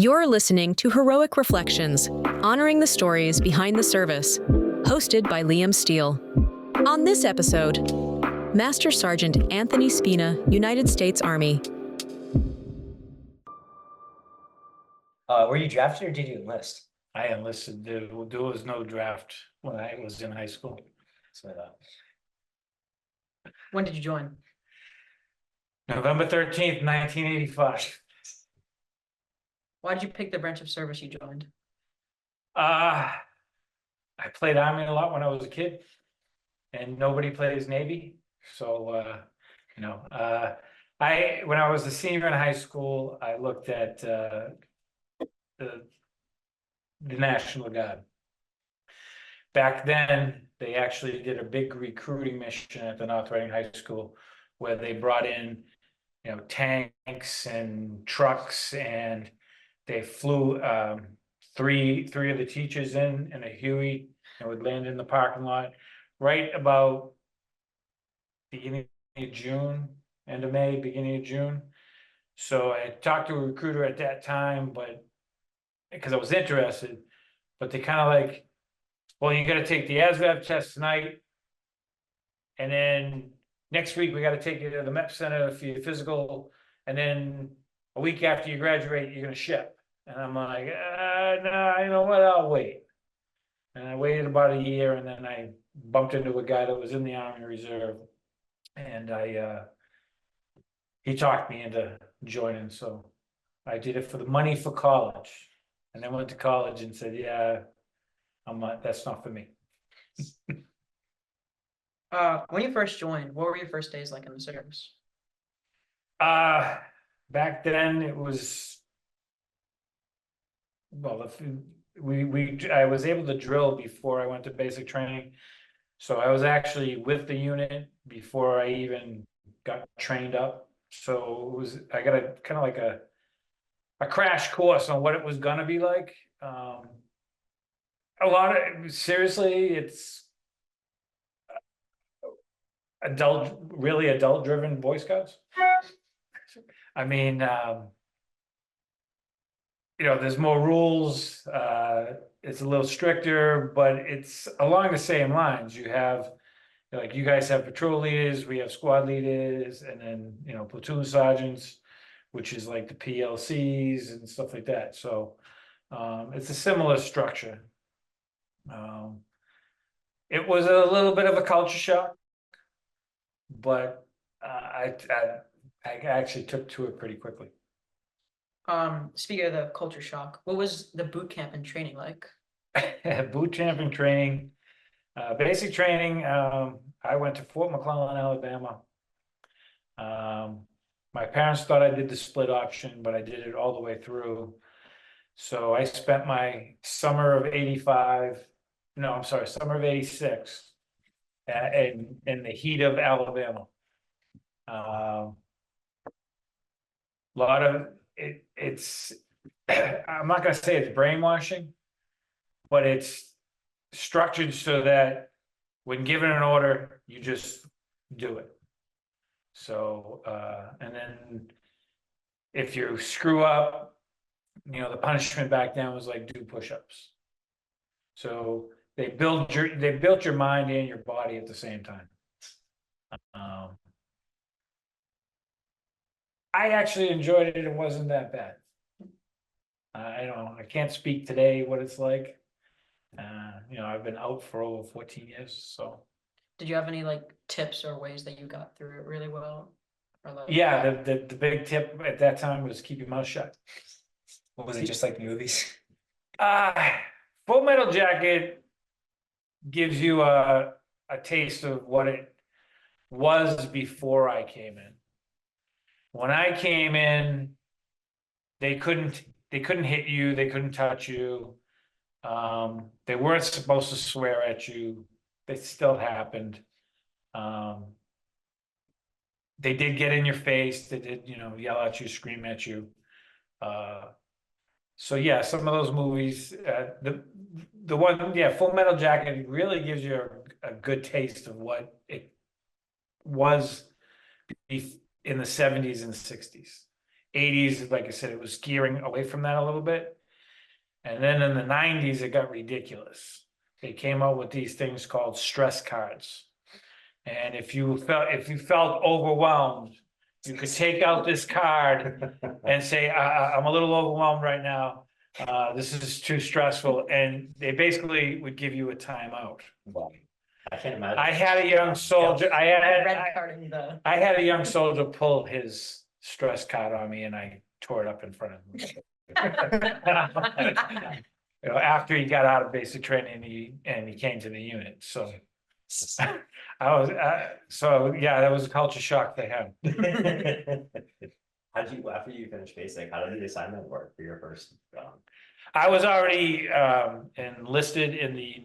You're listening to Heroic Reflections, honoring the stories behind the service, hosted by Liam Steele. On this episode, Master Sergeant Anthony Spina, United States Army. Were you drafted or did you enlist? I enlisted. There was no draft when I was in high school. So, When did you join? November 13th, 1985. Why did you pick the branch of service you joined? I played Army a lot when I was a kid, and nobody plays Navy. So, when I was a senior in high school, I looked at the National Guard. Back then, they actually did a big recruiting mission at the North Reading High School where they brought in, tanks and trucks, and they flew three of the teachers in a Huey and would land in the parking lot right about beginning of June, end of May, beginning of June. So I talked to a recruiter at that time, but because I was interested, but they kind of like, well, you got to take the ASVAB test tonight, and then next week we got to take you to the MEP Center for your physical, and then a week after you graduate, you're gonna ship. And I'm like, no, you know what? I'll wait. And I waited about a year, and then I bumped into a guy that was in the Army Reserve, and he talked me into joining. So I did it for the money for college, and then went to college and said, yeah, that's not for me. When you first joined, what were your first days like in the service? Back then it was, well, I was able to drill before I went to basic training. So I was actually with the unit before I even got trained up. So I got a kind of like a crash course on what it was gonna be like. Seriously, it's really adult driven Boy Scouts. I mean, there's more rules, it's a little stricter, but it's along the same lines. You have, like, you guys have patrol leaders, we have squad leaders, and then, platoon sergeants, which is like the PLCs and stuff like that. So, it's a similar structure. It was a little bit of a culture shock, but I actually took to it pretty quickly. Speaking of the culture shock, what was the boot camp and training like? Boot camp and training, basic training. I went to Fort McClellan, Alabama. My parents thought I did the split option, but I did it all the way through. So I spent my summer of summer of 86 in the heat of Alabama. A lot of it's I'm not going to say it's brainwashing, but it's structured so that when given an order, you just do it. So, and then if you screw up, the punishment back then was like do push-ups. So they built your mind and your body at the same time. I actually enjoyed it. It wasn't that bad. I can't speak today what it's like. I've been out for over 14 years, so. Did you have any tips or ways that you got through it really well? Or Yeah, the big tip at that time was keep your mouth shut. what was it just like the movies? Full Metal Jacket gives you a taste of what it was before I came in. When I came in, they couldn't hit you, they couldn't touch you. They weren't supposed to swear at you. They still happened. They did get in your face, they did, yell at you, scream at you. So yeah, some of those movies, the one, Full Metal Jacket really gives you a good taste of what it was in the 70s and 60s. 80s, like I said, it was gearing away from that a little bit. And then in the 90s, it got ridiculous. They came out with these things called stress cards. And if you felt overwhelmed, you could take out this card and say, I'm a little overwhelmed right now. This is too stressful. And they basically would give you a timeout. Wow. I can't imagine. I had a young soldier, Red card in the. I had a young soldier pull his stress card on me and I tore it up in front of him. You know, after he got out of basic training, he came to the unit, so. So yeah, that was a culture shock for him. How did you, after you finished basic, how did the assignment work for your first? I was already enlisted in the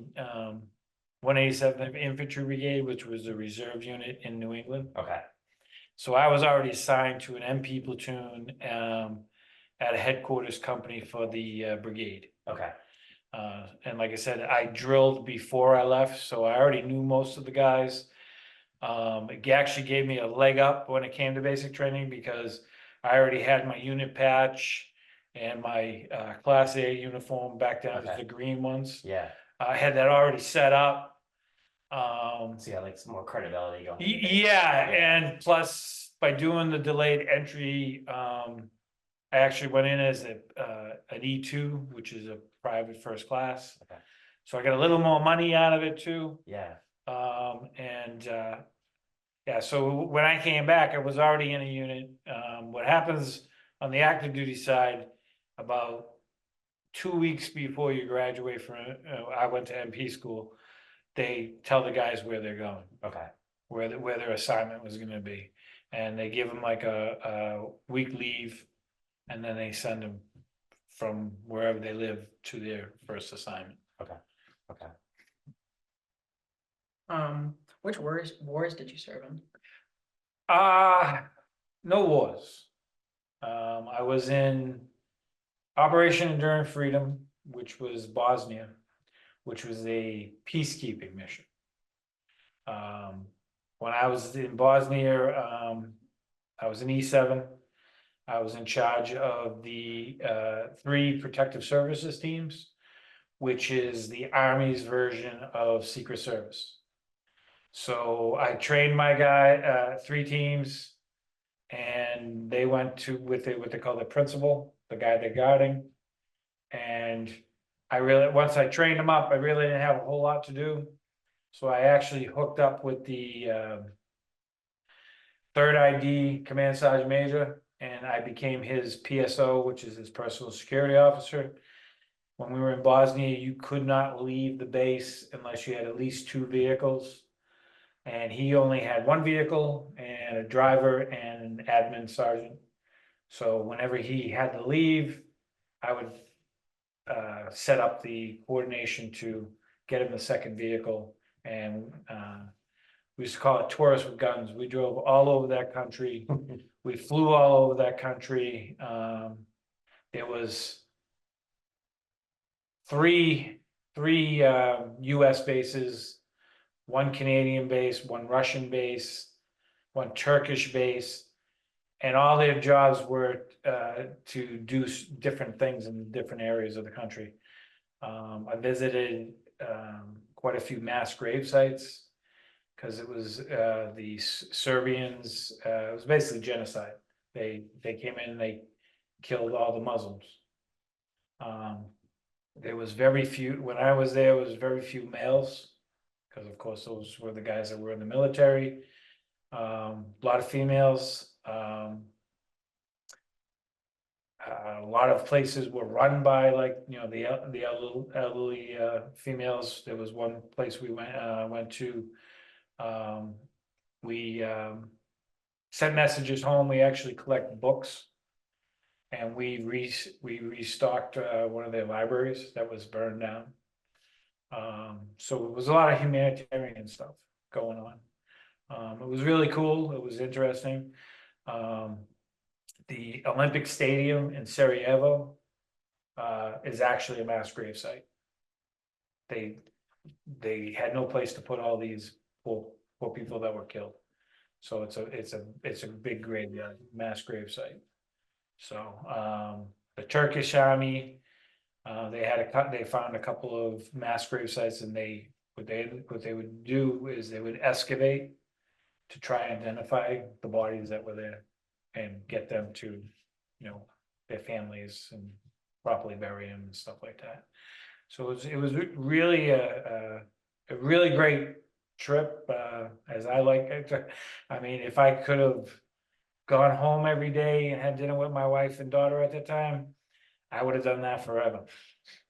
187th Infantry Brigade, which was a reserve unit in New England. Okay. So I was already assigned to an MP platoon at a headquarters company for the brigade. Okay. And like I said, I drilled before I left, so I already knew most of the guys. It actually gave me a leg up when it came to basic training because I already had my unit patch and my Class A uniform back down to Okay. the green ones. Yeah. I had that already set up. So you had like some more credibility going. Yeah, and plus by doing the delayed entry, I actually went in as an E2, which is a private first class. Okay. So I got a little more money out of it too. Yeah. Yeah, so when I came back, I was already in a unit. What happens on the active duty side, about 2 weeks before you graduate from, I went to MP school, they tell the guys where they're going, Okay. where their assignment was gonna be. And they give them like a week leave, and then they send them from wherever they live to their first assignment. Okay. Okay. Which wars did you serve in? No wars. I was in Operation Enduring Freedom, which was Bosnia, which was a peacekeeping mission. When I was in Bosnia, I was an E7. I was in charge of the 3 protective services teams, which is the Army's version of Secret Service. So I trained my guy, 3 teams, and they went to what they call the principal, the guy they're guarding. And once I trained them up, I really didn't have a whole lot to do. So I actually hooked up with the 3rd ID Command Sergeant Major, and I became his PSO, which is his personal security officer. When we were in Bosnia, you could not leave the base unless you had at least 2 vehicles. And he only had 1 vehicle and a driver and an admin sergeant. So whenever he had to leave, I would set up the coordination to get him the 2nd vehicle. And we used to call it tourists with guns. We drove all over that country. We flew all over that country. There was three US bases, 1 Canadian base, 1 Russian base, 1 Turkish base, and all their jobs were to do different things in different areas of the country. I visited quite a few mass grave sites because it was the Serbians. It was basically genocide. They came in and they killed all the Muslims. There was very few, when I was there, was very few males, because of course those were the guys that were in the military. A lot of females. A lot of places were run by, like, you know, the elderly females. There was one place we went to. We sent messages home. We actually collect books, and we restocked one of their libraries that was burned down. So it was a lot of humanitarian stuff going on. It was really cool. It was interesting. The Olympic Stadium in Sarajevo is actually a mass grave site. They had no place to put all these poor people that were killed. So it's a big graveyard, mass grave site. So, the Turkish army, they found a couple of mass grave sites, and what they would do is they would excavate to try and identify the bodies that were there and get them to, their families and properly bury them and stuff like that. So it was really a really great trip, as I like it. I mean, if I could have gone home every day and had dinner with my wife and daughter at the time, I would have done that forever.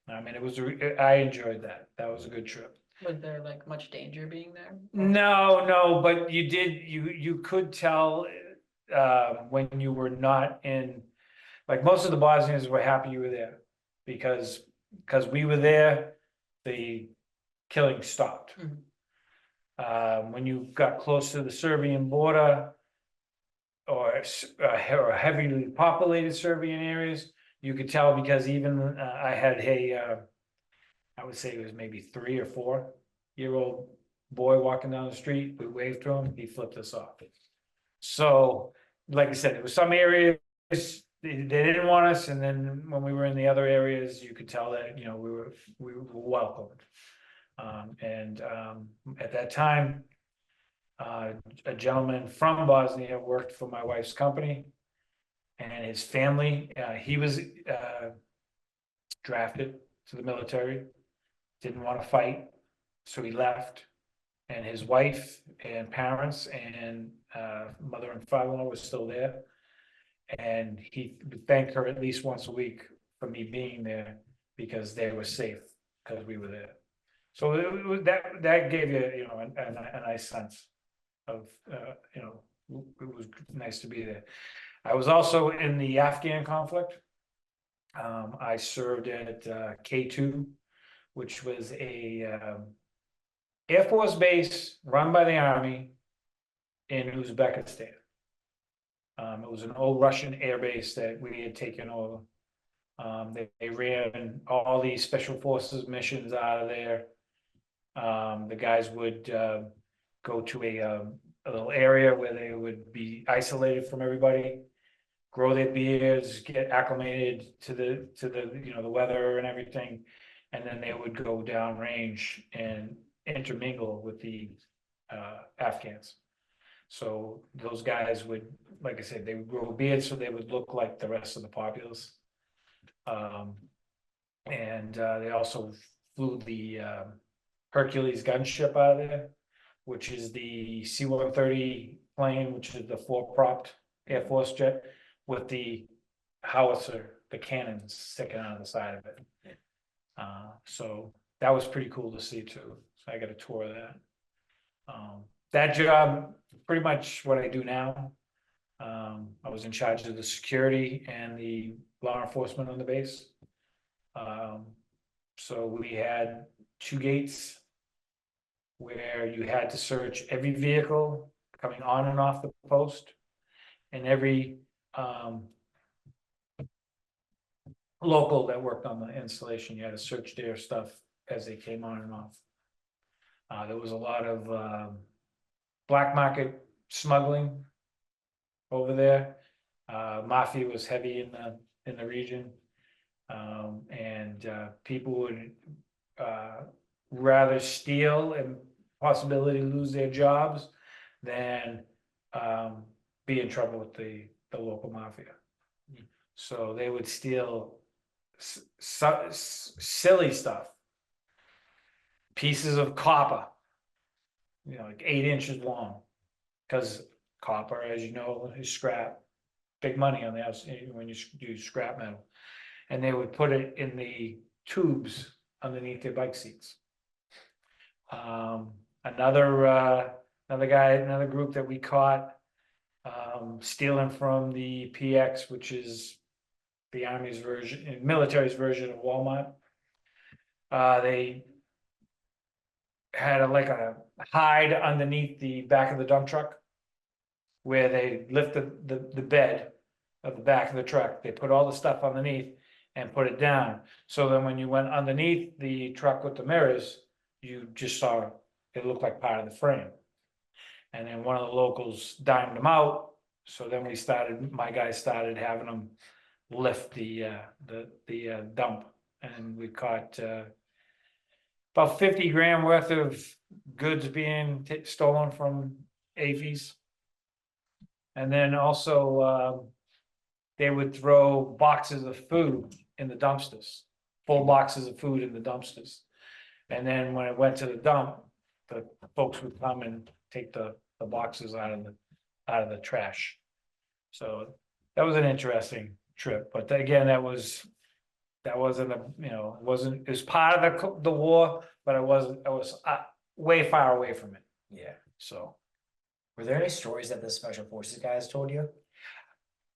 I mean, I enjoyed that. That was a good trip. Was there like much danger being there? No, but you could tell, when you were not in, like, most of the Bosnians were happy you were there. Because we were there, the killing stopped. When you got close to the Serbian border, or heavily populated Serbian areas, you could tell, because even, I had I would say it was maybe 3 or 4-year-old boy walking down the street. We waved to him, he flipped us off. So, like I said, there was some areas they didn't want us, and then when we were in the other areas, you could tell that, we were welcomed. At that time, a gentleman from Bosnia worked for my wife's company, and his family, he was drafted to the military, didn't want to fight, so he left. And his wife and parents and mother and father-in-law was still there. And he thanked her at least once a week for me being there, because they were safe, because we were there. So that gave you, a nice sense of, it was nice to be there. I was also in the Afghan conflict. I served at K2, which was a Air Force base run by the Army in Uzbekistan. It was an old Russian air base that we had taken over. They ran all these special forces missions out of there. The guys would go to a little area where they would be isolated from everybody, grow their beards, get acclimated to the weather and everything, and then they would go downrange and intermingle with the Afghans. So those guys would, like I said, they would grow beards so they would look like the rest of the populace. They also flew the Hercules gunship out of there, which is the C-130 plane, which is the 4-propped Air Force jet with the howitzer, the cannons sticking out of the side of it. So that was pretty cool to see too. So I got a tour of that. That job, pretty much what I do now. I was in charge of the security and the law enforcement on the base. So we had 2 gates where you had to search every vehicle coming on and off the post, and every local that worked on the installation. You had to search their stuff as they came on and off. There was a lot of black market smuggling over there. Mafia was heavy in the region, and people would rather steal and possibility lose their jobs than be in trouble with the local mafia. So they would steal silly stuff, pieces of copper, like 8 inches long, because copper, as you know, is scrap, big money on the outside when you do scrap metal. And they would put it in the tubes underneath their bike seats. Another group that we caught stealing from the PX, which is the Army's version, military's version of Walmart. They had a hide underneath the back of the dump truck, where they lifted the bed of the back of the truck. They put all the stuff underneath and put it down. So then when you went underneath the truck with the mirrors, you just saw it looked like part of the frame. And then one of the locals dimed them out. So then my guys started having them lift the dump, and we caught about 50 grand worth of goods being stolen from AVs. And then also, they would throw boxes of food in the dumpsters, full boxes of food in the dumpsters. And then when it went to the dump, the folks would come and take the boxes out of the trash. So that was an interesting trip, but again, that wasn't it was part of the war, but I was way far away from it, Yeah. so. Were there any stories that the special forces guys told you?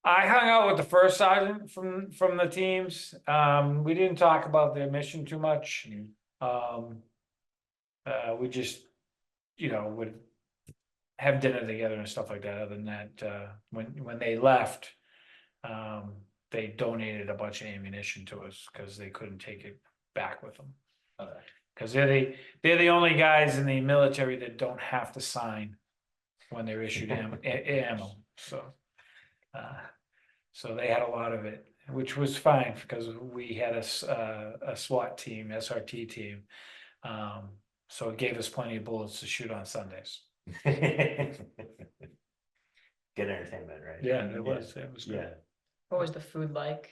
I hung out with the first sergeant from the teams. We didn't talk about their mission too much. We just, would have dinner together and stuff like that. Other than that, when they left, they donated a bunch of ammunition to us because they couldn't take it back with them. Okay. Because they're the only guys in the military that don't have to sign when they're issued ammo. So they had a lot of it, which was fine because we had a SWAT team, SRT team. So it gave us plenty of bullets to shoot on Sundays. Good entertainment, right? Yeah, it was good. Yeah. What was the food like?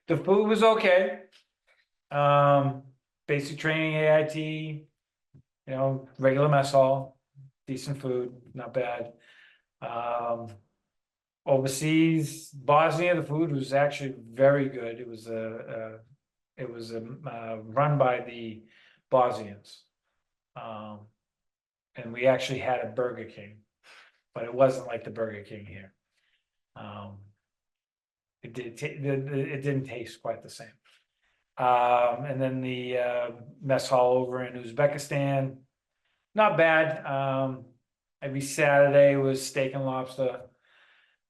The food was okay. Basic training, AIT, regular mess hall, decent food, not bad. Overseas, Bosnia, the food was actually very good. It was run by the Bosnians. And we actually had a Burger King, but it wasn't like the Burger King here. It didn't taste quite the same. And then the mess hall over in Uzbekistan, not bad. Every Saturday was steak and lobster,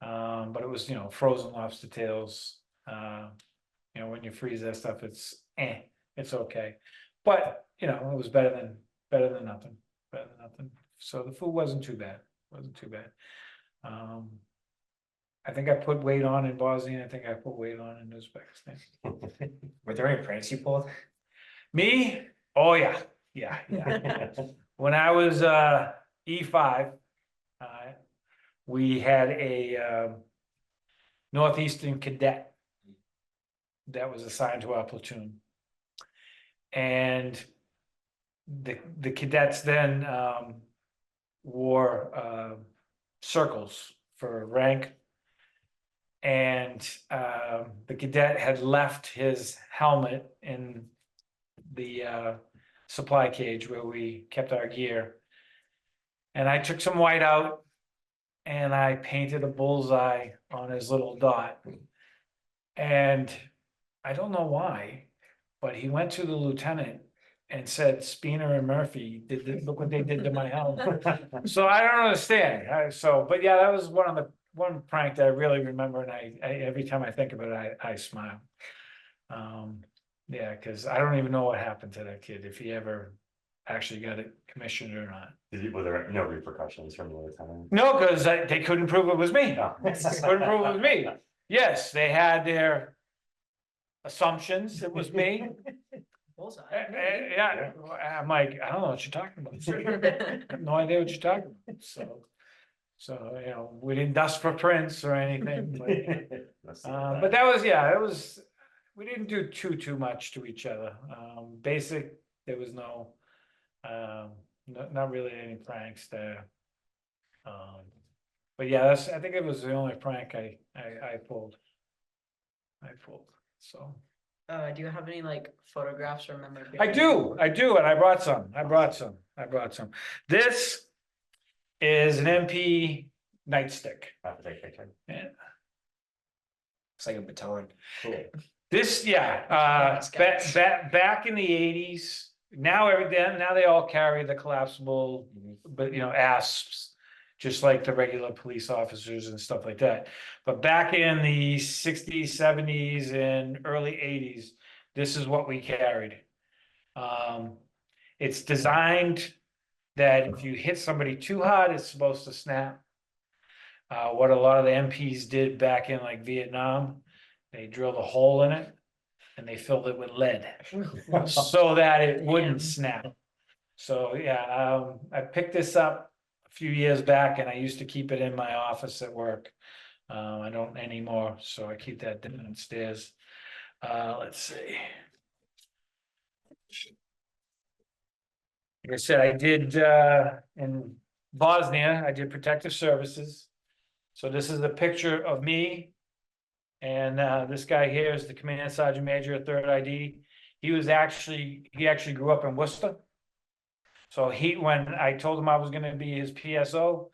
but it was frozen lobster tails. When you freeze that stuff, it's okay. But it was better than nothing. Better than nothing. So the food wasn't too bad. I think I put weight on in Bosnia. I think I put weight on in Uzbekistan. Were there any pranks you pulled? Me? Oh yeah. When I was E5, we had a Northeastern cadet that was assigned to our platoon. And the cadets then wore circles for rank. And the cadet had left his helmet in the supply cage where we kept our gear. And I took some white out and I painted a bullseye on his little dot. And I don't know why, but he went to the lieutenant and said, Spina and Murphy, look what they did to my helmet. So I don't understand. But yeah, that was one prank that I really remember, and I every time I think about it, I smile. Yeah, because I don't even know what happened to that kid, if he ever actually got it commissioned or not. Were there no repercussions from the lieutenant? No, because they couldn't prove it was me. No. Couldn't prove it was me. Yes, they had their assumptions it was me. Bullseye. Yeah, I'm like, I don't know what you're talking about. I have no idea what you're talking about. So we didn't dust for prints or anything, but that was, we didn't do too much to each other. Basic, there was no, not really any pranks there. But yeah, I think it was the only prank I pulled. So. Do you have any photographs or memorabilia? I do, and I brought some. This is an MP nightstick. I have to take a picture. Yeah. It's like a baton. Cool. This, Nice guys. back in the 80s, now they all carry the collapsible, but asps, just like the regular police officers and stuff like that. But back in the 60s, 70s, and early 80s, this is what we carried. It's designed that if you hit somebody too hard, it's supposed to snap. What a lot of the MPs did back in Vietnam, They drilled a hole in it and they filled it with lead so that it wouldn't Damn. snap. So, yeah, I picked this up a few years back and I used to keep it in my office at work. I don't anymore, so I keep that downstairs. Let's see. Like I said, I did, in Bosnia, I did protective services. So this is a picture of me. And, this guy here is the command sergeant major at 3rd ID. He actually grew up in Worcester. So when I told him I was gonna be his PSO,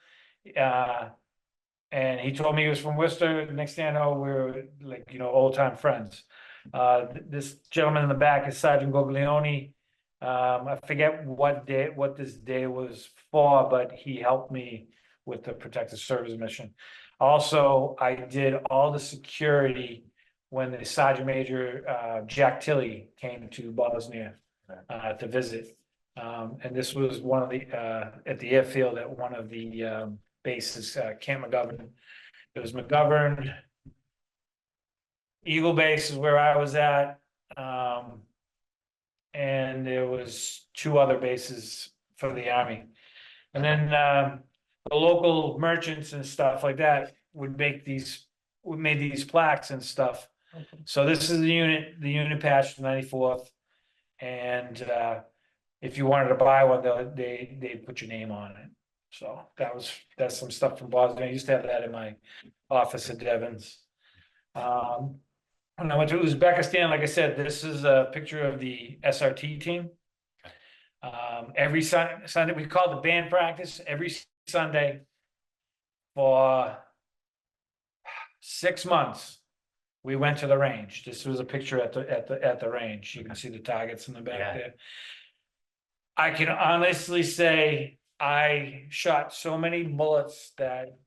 and he told me he was from Worcester, next thing I know, we're like, old time friends. This gentleman in the back is Sergeant Goglione. I forget what this day was for, but he helped me with the protective service mission. Also, I did all the security when the Sergeant Major, Jack Tilley came to Bosnia, to visit. And this was one of the, at the airfield at one of the, bases, Camp McGovern. It was McGovern. Eagle Base is where I was at. And there was 2 other bases for the Army. And then, the local merchants and stuff like that would make these, made these plaques and stuff. So this is the unit patch, the 94th. And, if you wanted to buy one, they put your name on it. So that's some stuff from Boston. I used to have that in my office at Devon's. When I went to Uzbekistan, like I said, this is a picture of the SRT team. Every Sunday, we call it the band practice, every Sunday for 6 months. We went to the range. This was a picture at the range. You can see the targets in the back there. I can honestly say I shot so many bullets that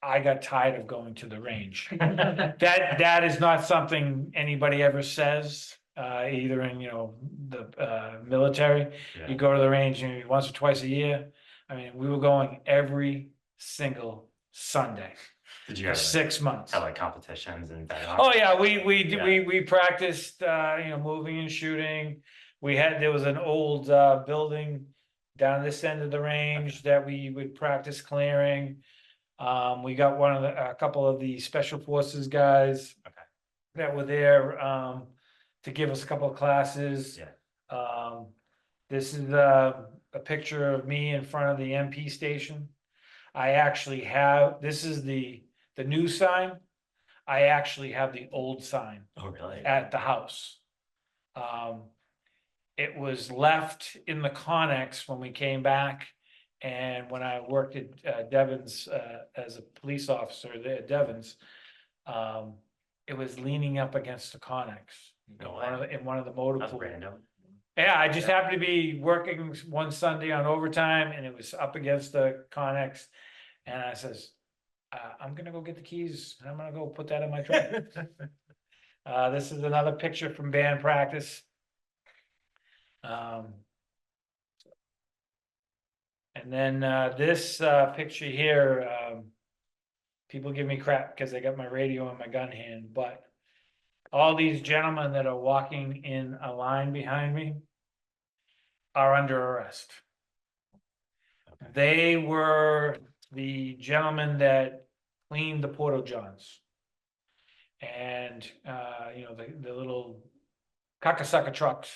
I got tired of going to the range. That is not something anybody ever says, either in, the military. Yeah. You go to the range once or twice a year. I mean, we were going every single Sunday Did you for guys 6 months. have like competitions and that? Oh, yeah, Yeah. we practiced, moving and shooting. There was an old, building down this end of the range that we would practice clearing. We got a couple of the special forces guys. Okay. That were there, to give us a couple of classes. Yeah. This is a picture of me in front of the MP station. This is the new sign. I actually have the old sign Oh, really? at the house. It was left in the Connex when we came back. And when I worked at Devon's, as a police officer there at Devon's, it was leaning up against the Connex. No In one of the motor That's pools. random. Yeah, I just happened to be working one Sunday on overtime and it was up against the Connex. And I says, I'm gonna go get the keys and I'm gonna go put that in my truck. This is another picture from band practice. And then, this, picture here, people give me crap because I got my radio in my gun hand, but all these gentlemen that are walking in a line behind me are under arrest. They were the gentlemen that cleaned the Porta Johns. And, the little Kakasaka trucks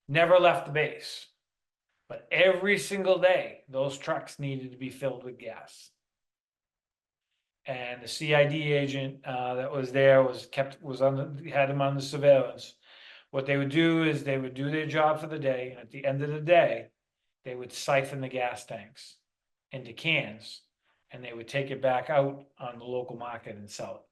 never left the base. But every single day, those trucks needed to be filled with gas. And the CID agent, that was there had them on the surveillance. What they would do is they would do their job for the day, and at the end of the day, they would siphon the gas tanks into cans, and they would take it back out on the local market and sell it.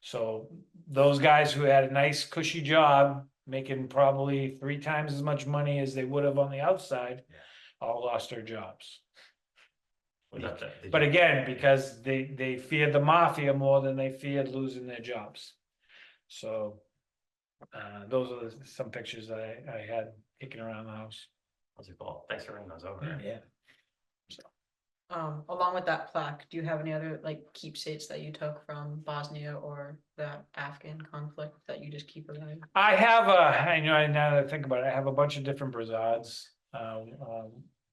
So those guys who had a nice cushy job, making probably 3 times as much money as they would have on the outside, all lost their jobs. But again, because they feared the mafia more than they feared losing their jobs. So, those are some pictures that I had kicking around the house. Those are cool. Thanks for bringing those over. Yeah. along with that plaque, do you have any other like keepsakes that you took from Bosnia or the Afghan conflict that you just keep alive? I have now that I think about it, I have a bunch of different brassards.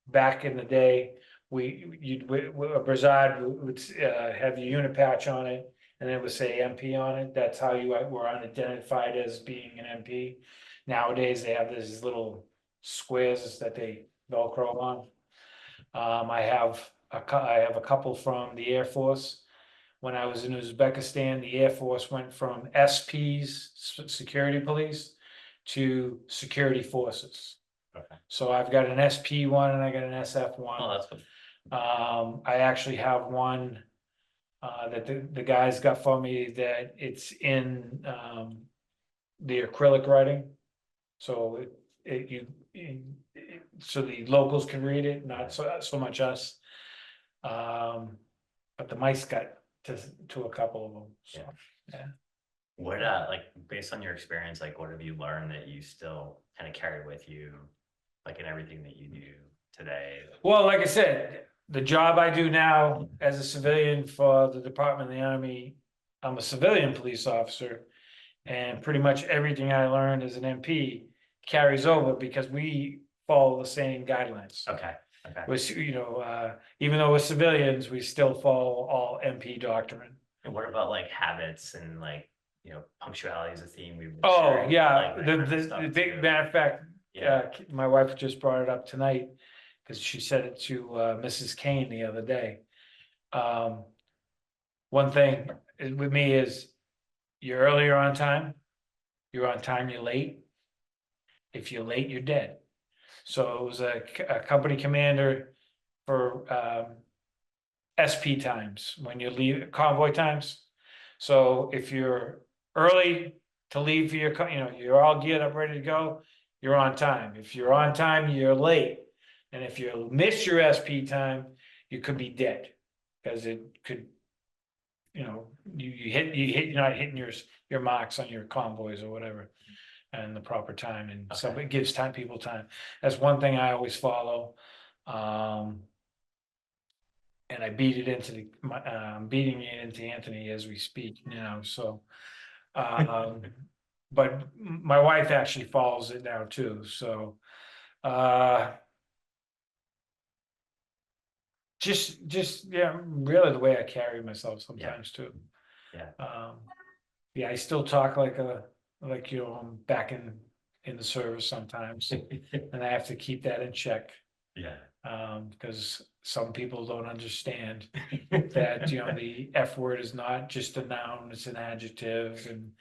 Back in the day, a brassard would have your unit patch on it, and it would say MP on it. That's how you were unidentified as being an MP. Nowadays, they have these little squares that they Velcro on. I have a couple from the Air Force. When I was in Uzbekistan, the Air Force went from SPs, security police, to security forces. Okay. So I've got an SP one and I got an SF Oh, one. that's good. I actually have one that the guys got for me that it's in the acrylic writing. So so the locals can read it, not so much us. But the mice got to a couple of them, so, yeah. What, like, based on your experience, like, what have you learned that you still kind of carry with you, like, in everything that you do today? Well, like I said, the job I do now as a civilian for the Department of the Army, I'm a civilian police officer. And pretty much everything I learned as an MP carries over because we follow the same guidelines. Okay, okay. Was, even though we're civilians, we still follow all MP doctrine. And what about like habits and like, punctuality is a theme we've been Oh, sharing, yeah, like, that kind of the stuff big too. matter of fact, Yeah, my wife just brought it up tonight because she said it to Mrs. Kane the other day. One thing with me is you're earlier on time, you're on time, you're late. If you're late, you're dead. So it was a company commander for SP times, when you leave convoy times. So if you're early to leave for your, you're all geared up, ready to go, you're on time. If you're on time, you're late. And if you miss your SP time, you could be dead. Because it could, you're not hitting your marks on your convoys or whatever. And the proper time, and so Okay. it gives people time. That's one thing I always follow. And I beat it into beating it into Anthony as we speak now, so. But my wife actually follows it now too, so. Just, yeah, really the way I carry myself sometimes too. yeah. Yeah, I still talk like I'm back in the service sometimes, and I have to keep that in check. Yeah. Because some people don't understand that, the F word is not just a noun, it's an adjective, and,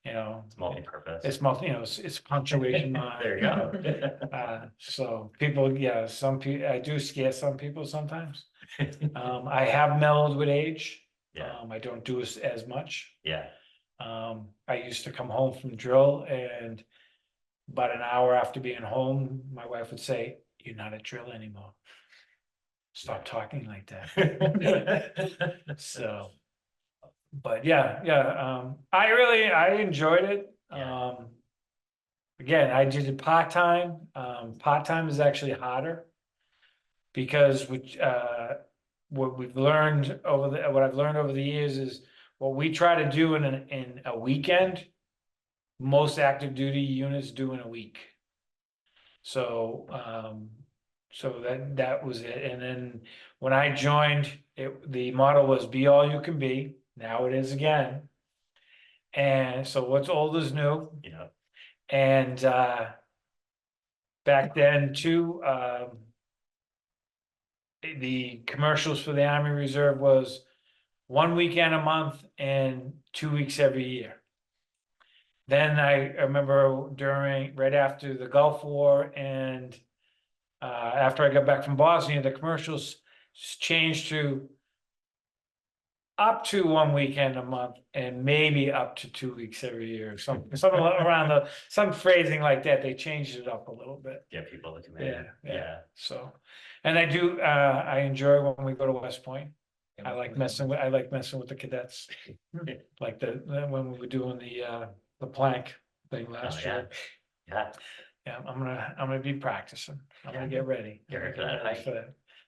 It's multi-purpose. it's punctuation mark. There you go. So people, yeah, I do scare some people sometimes. I have mellowed with age. Yeah. I don't do as much. Yeah. I used to come home from drill, and about an hour after being home, my wife would say, "You're not at drill anymore. Stop talking like that." So, but yeah, I enjoyed it. Yeah. Again, I did it part-time. Part-time is actually harder because what I've learned over the years is what we try to do in a weekend, most active duty units do in a week. So, that was it. And then when I joined, the model was be all you can be. Now it is again. And so what's old is new. Yeah. And back then too, the commercials for the Army Reserve was 1 weekend a month and 2 weeks every year. Then I remember right after the Gulf War and after I got back from Bosnia, the commercials changed to up to 1 weekend a month and maybe up to 2 weeks every year. Something around some phrasing like that. They changed it up a little bit. Get people to come in. Yeah. So, and I enjoy when we go to West Point. I like messing with the cadets. Like when we were doing the plank thing last year. Yeah. Yeah, I'm gonna be practicing. I'm gonna get ready. Get ready for that hike.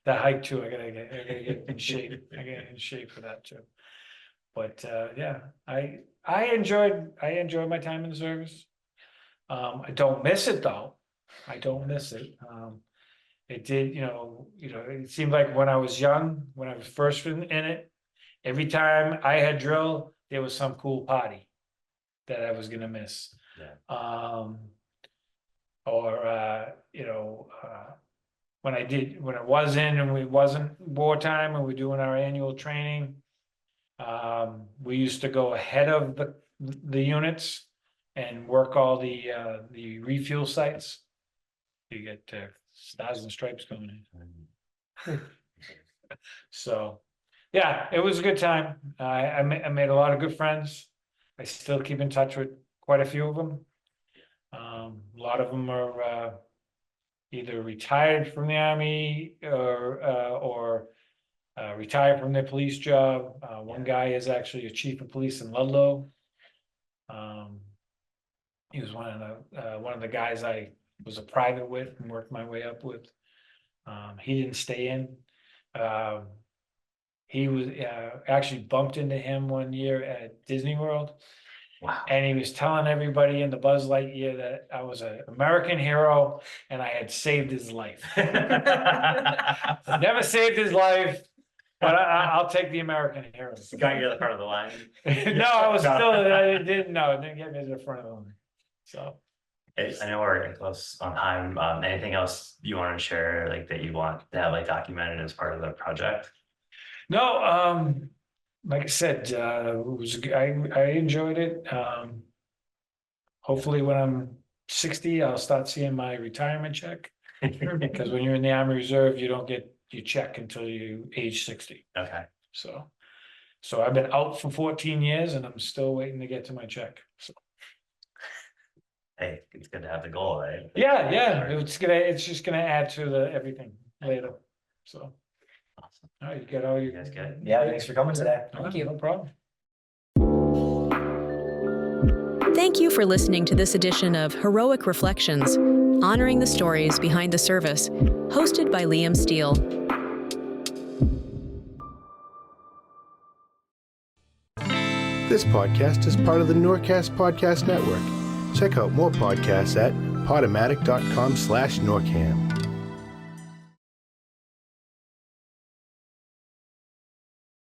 that hike too. I gotta get in shape. I get in shape for that too. But yeah, I enjoyed my time in the service. I don't miss it though. I don't miss it. It did, it seemed like when I was young, when I was first in it, every time I had drill, there was some cool party that I was gonna miss. Yeah. When it was in and it wasn't wartime and we're doing our annual training. We used to go ahead of the units and work all the refuel sites. You get stars and stripes going in. So, yeah, it was a good time. I made a lot of good friends. I still keep in touch with quite a few of them. A lot of them are either retired from the army or retired from their police job. One guy is actually a chief of police in Ludlow. He was one of the guys I was a private with and worked my way up with. He didn't stay in. He was actually bumped into him one year at Disney World. Wow. And he was telling everybody in the Buzz Lightyear that I was an American hero and I had saved his life. Never saved his life, but I'll take the American hero. Got you to the front of the line. No, I was still, it didn't get me to the front of the line. So. I know we're getting close on time. Anything else you want to share, like that you want to have like documented as part of the project? No, like I said, I enjoyed it. Hopefully when I'm 60, I'll start seeing my retirement check. Because when you're in the Army Reserve, you don't get your check until you age 60. Okay. So I've been out for 14 years and I'm still waiting to get to my check. So. Hey, it's good to have the goal, right? Yeah. It's just gonna add to everything later. So. Awesome. All right, you got all your. You guys good? Yeah, thanks for coming today. Thank you. No problem. Thank you for listening to this edition of Heroic Reflections, honoring the stories behind the service, hosted by Liam Steele. This podcast is part of the NORCAS Podcast Network. Check out more podcasts at podomatic.com/NORCAM.